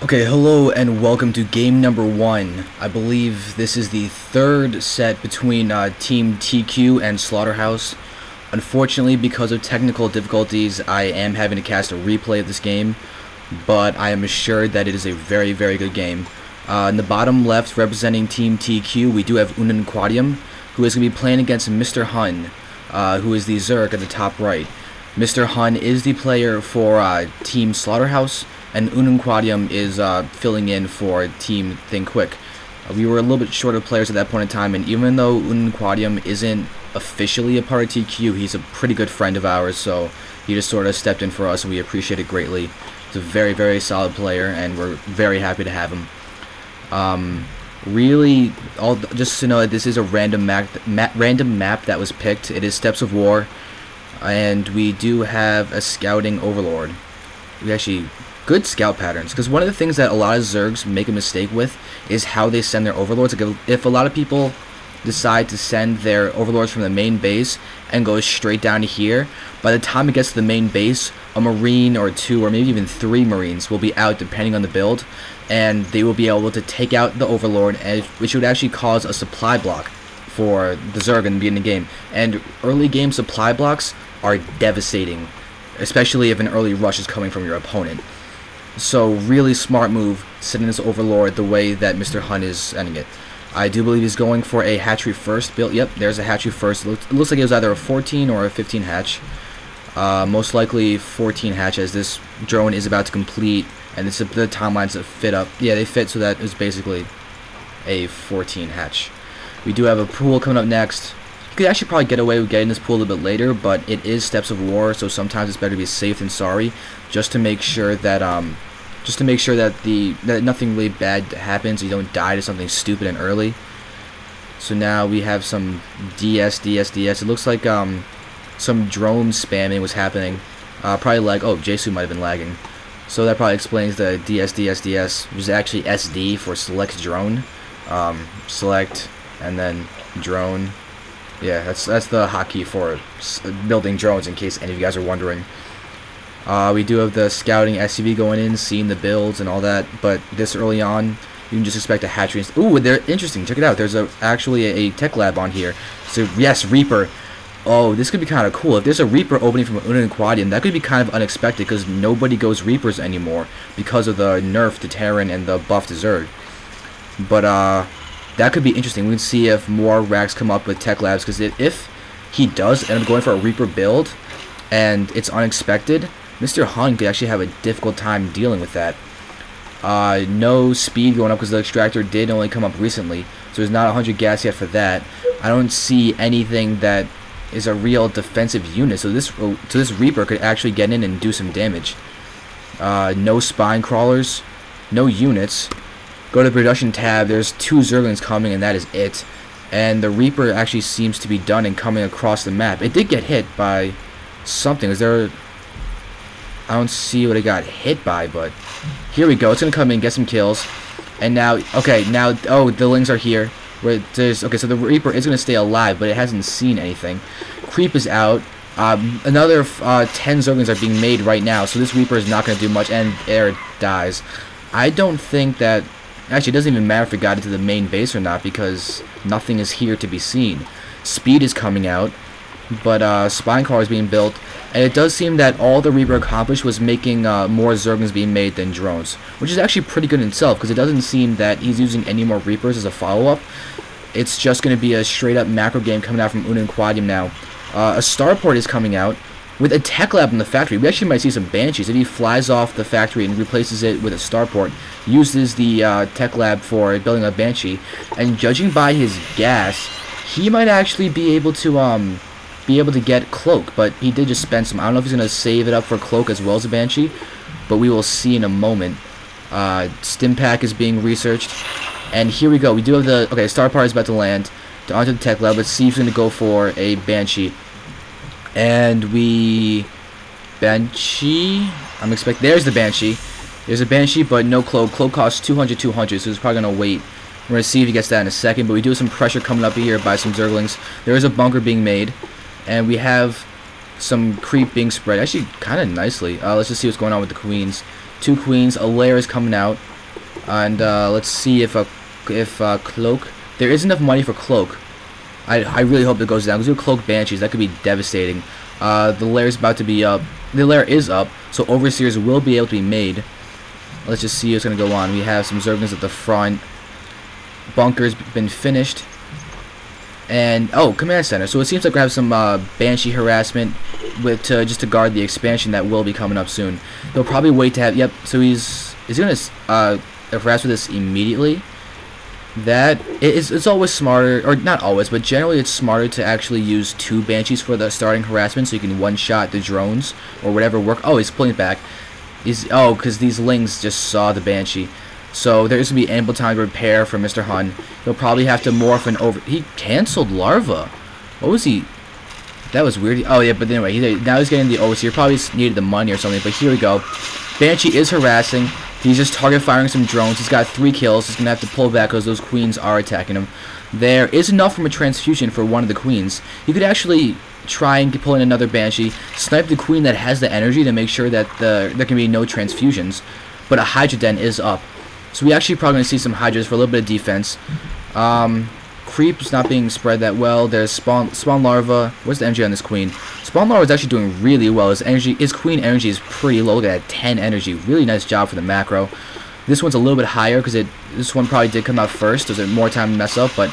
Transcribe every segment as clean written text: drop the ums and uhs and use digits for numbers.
Okay, hello and welcome to game number 1. I believe this is the third set between Team TQ and Slaughterhouse. Unfortunately, because of technical difficulties, I am having to cast a replay of this game, but I am assured that it is a very, very good game. In the bottom left, representing Team TQ, we do have Ununquadium, who is going to be playing against MrHuyn, who is the Zerg at the top right. MrHuyn is the player for Team Slaughterhouse, and Ununquadium is filling in for Team Think Quick. We were a little bit short of players at that point in time, and even though Ununquadium isn't officially a part of TQ, he's a pretty good friend of ours, so he just sort of stepped in for us, and we appreciate it greatly. He's a very, very solid player, and we're very happy to have him. Really, just to know that this is a random map that was picked. It is Steps of War, and we do have a scouting overlord. We actually good scout patterns, because one of the things that a lot of Zergs make a mistake with is how they send their overlords. Like if a lot of people decide to send their overlords from the main base and go straight down to here, by the time it gets to the main base, a marine or two or maybe even 3 marines will be out depending on the build, and they will be able to take out the overlord, which would actually cause a supply block for the Zerg in the beginning of the game. And early game supply blocks are devastating, especially if an early rush is coming from your opponent. So really smart move setting this overlord the way that MrHuyn is sending it. I do believe he's going for a hatchery first build. Yep, there's a hatchery first. It looks like it was either a 14 or a 15 hatch. Most likely 14 hatch, as this drone is about to complete, and it's the timelines that fit up. Yeah, they fit, so that is basically a 14 hatch. We do have a pool coming up next. You could actually probably get away with getting this pool a little bit later, but it is Steps of War, so sometimes it's better to be safe than sorry, just to make sure that that nothing really bad happens. You don't die to something stupid and early. So now we have some DS. It looks like some drone spamming was happening. Probably lag. Oh, Jesu might have been lagging. So that probably explains the DS, which is actually SD for select drone. Select and then drone. Yeah, that's the hotkey for building drones, in case any of you guys are wondering. We do have the scouting SCV going in, seeing the builds and all that, but this early on, you can just expect a hatchery. Ooh, they're interesting. Check it out. There's actually a tech lab on here. So yes, Reaper. Oh, this could be kind of cool. If there's a Reaper opening from Ununquadium, that could be kind of unexpected, because nobody goes Reapers anymore because of the nerf to Terran and the buff to Zerg. But that could be interesting. We can see if more racks come up with tech labs, because if he does end up going for a Reaper build and it's unexpected, MrHuyn could actually have a difficult time dealing with that. No speed going up because the extractor did only come up recently, so there's not 100 gas yet for that. I don't see anything that is a real defensive unit, so this Reaper could actually get in and do some damage. No spine crawlers, no units. Go to the production tab, there's 2 Zerglings coming, and that is it. And the Reaper actually seems to be done and coming across the map. It did get hit by something. Is there... I don't see what it got hit by, but here we go. It's going to come in, get some kills. And now, okay, now, oh, the Lings are here. Okay, so the Reaper is going to stay alive, but it hasn't seen anything. Creep is out. Another 10 Zerglings are being made right now, so this Reaper is not going to do much, and there it dies. I don't think that... Actually, it doesn't even matter if it got into the main base or not, because nothing is here to be seen. Speed is coming out, but Spine Car is being built, and it does seem that all the Reaper accomplished was making more Zerglings being made than drones, which is actually pretty good in itself, because it doesn't seem that he's using any more Reapers as a follow-up. It's just going to be a straight-up macro game coming out from Ununquadium now. A starport is coming out with a tech lab in the factory. We actually might see some Banshees if he flies off the factory and replaces it with a starport, uses the tech lab for building a Banshee, and judging by his gas, he might actually be able to get Cloak, but he did just spend some. I don't know if he's going to save it up for Cloak as well as a Banshee, but we will see in a moment. Stim Pack is being researched, and here we go. We do have the... Okay, Starport is about to land onto the tech lab. Let's see if he's going to go for a Banshee. And we... Banshee... There's the Banshee. There's a Banshee, but no Cloak. Cloak costs 200, so he's probably going to wait. We're going to see if he gets that in a second, but we do have some pressure coming up here by some Zerglings. There is a bunker being made, and we have some creep being spread. Actually, kind of nicely. Let's just see what's going on with the queens. 2 queens. A lair is coming out. And let's see if cloak. There is enough money for cloak. I really hope it goes down, because we have cloak banshees. That could be devastating. The lair is about to be up. The lair is up, so overseers will be able to be made. Let's just see what's going to go on. We have some zerglings at the front. Bunker's been finished. And, oh, command center. So it seems like we have some banshee harassment just to guard the expansion that will be coming up soon. They'll probably wait to have, yep, so is he going to harass with this immediately? It's always smarter, or not always, but generally it's smarter to actually use 2 banshees for the starting harassment, so you can one-shot the drones or whatever work. Oh, he's pulling it back. Because these lings just saw the banshee. So there's going to be ample time to repair for MrHuyn. He'll probably have to morph and over... He canceled larva. What was he... That was weird. Oh, yeah, but anyway, now he's getting the overseer. Probably needed the money or something, but here we go. Banshee is harassing. He's just target firing some drones. He's got 3 kills. He's going to have to pull back because those queens are attacking him. There is enough from a transfusion for one of the queens. He could actually try and pull in another banshee, snipe the queen that has the energy to make sure that there can be no transfusions. But a Hydra Den is up. So we actually probably going to see some Hydras for a little bit of defense. Creep's not being spread that well. There's spawn larva. What's the energy on this queen? Spawn larva is actually doing really well. His queen energy is pretty low. Look at that, 10 energy. Really nice job for the macro. This one's a little bit higher because this one probably did come out first. There's more time to mess up, but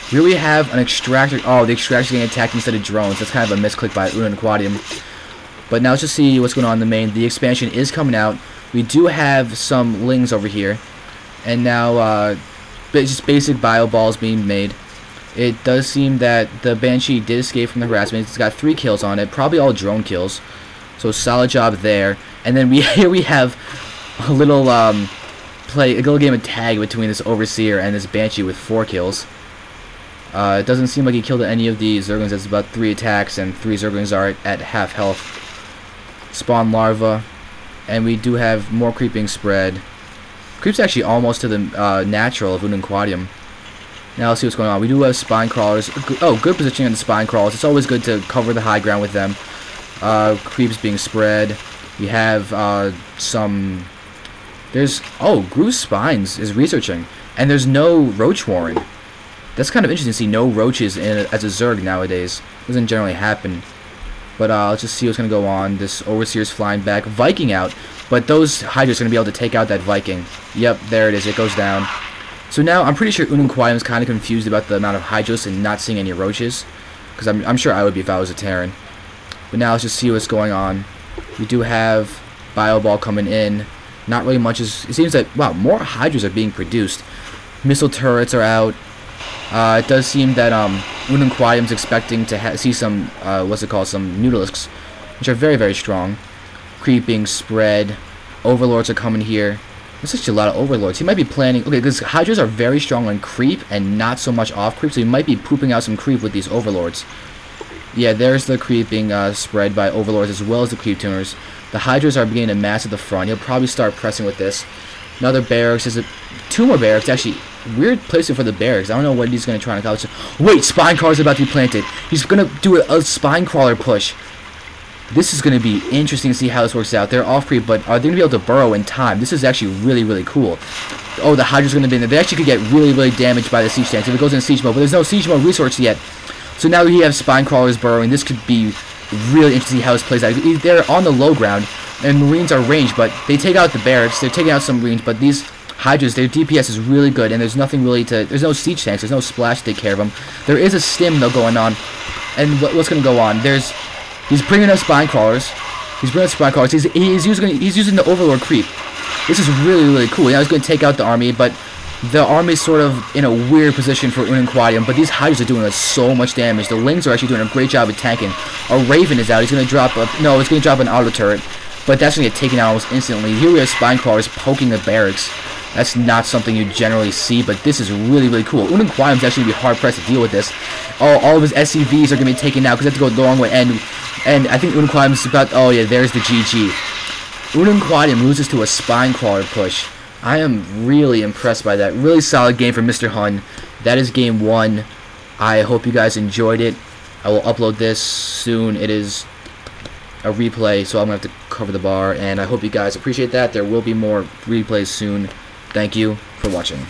here we have an extractor. Oh, the extractor's getting attacked instead of drones. That's kind of a misclick by Ununquadium. But now let's just see what's going on in the main. The expansion is coming out. We do have some lings over here. And now, just basic bio balls being made. It does seem that the Banshee did escape from the harassment. It's got 3 kills on it, probably all drone kills. So solid job there. And then here we have a little game of tag between this Overseer and this Banshee with 4 kills. It doesn't seem like he killed any of these Zerglings. That's about 3 attacks, and 3 Zerglings are at half health. Spawn larva, and we do have more creeping spread. Creep's actually almost to the natural of Ununquadium. Now let's see what's going on. We do have spine crawlers. Oh, good positioning on the spine crawlers. It's always good to cover the high ground with them. Creeps being spread. We have Groove Spines is researching, and there's no Roach Warren. That's kind of interesting to see no roaches as a Zerg nowadays. Doesn't generally happen. But let's just see what's going to go on. This Overseer's flying back. Viking out. But those Hydras are going to be able to take out that Viking. Yep, there it is. It goes down. So now I'm pretty sure Ununquadium is kind of confused about the amount of Hydras and not seeing any roaches. Because I'm sure I would be if I was a Terran. But now let's just see what's going on. We do have Bio Ball coming in. Not really much. It seems that, wow, more Hydras are being produced. Missile turrets are out. It does seem that Ununquadium is expecting to see some, some Nudalisks, which are very, very strong. Creeping spread. Overlords are coming here. There's actually a lot of Overlords. He might be planning... Okay, because Hydras are very strong on creep and not so much off creep, so he might be pooping out some creep with these Overlords. Yeah, there's the creeping spread by Overlords as well as the creep tuners. The Hydras are beginning to mass at the front. He'll probably start pressing with this. Another barracks. There's 2 more barracks. Actually, weird placement for the barracks. I don't know what he's going to try and accomplish. Wait, spine crawlers are about to be planted. He's going to do a spine crawler push. This is going to be interesting to see how this works out. They're off creep, but are they going to be able to burrow in time? This is actually really, really cool. Oh, the Hydra's going to be in there. They actually could get really, really damaged by the siege tanks if it goes in siege mode, but there's no siege mode resource yet. So now we have spine crawlers burrowing. This could be really interesting how this plays out. They're on the low ground, and Marines are ranged, but they take out the barracks. They're taking out some Marines, but these Hydras, their DPS is really good, and there's nothing really to... There's no siege tanks. There's no splash to take care of them. There is a stim, though, going on. And what's going to go on? He's bringing up spine crawlers. He's using the Overlord creep. This is really, really cool. Now he's going to take out the army, but the army's sort of in a weird position for Ununquadium, but these Hydras are doing so much damage. The Lings are actually doing a great job of tanking. A Raven is out. He's going to drop it's going to drop an auto turret, but that's going to get taken out almost instantly. Here we have spine crawlers poking the barracks. That's not something you generally see, but this is really, really cool. Ununquadium's actually going to be hard-pressed to deal with this. All of his SCVs are going to be taken out because they have to go the long way, and I think Ununquadium's about... Oh, yeah, there's the GG. Ununquadium loses to a spine crawler push. I am really impressed by that. Really solid game for MrHuyn. That is game 1. I hope you guys enjoyed it. I will upload this soon. It is a replay, so I'm going to have to cover the bar, and I hope you guys appreciate that. There will be more replays soon. Thank you for watching.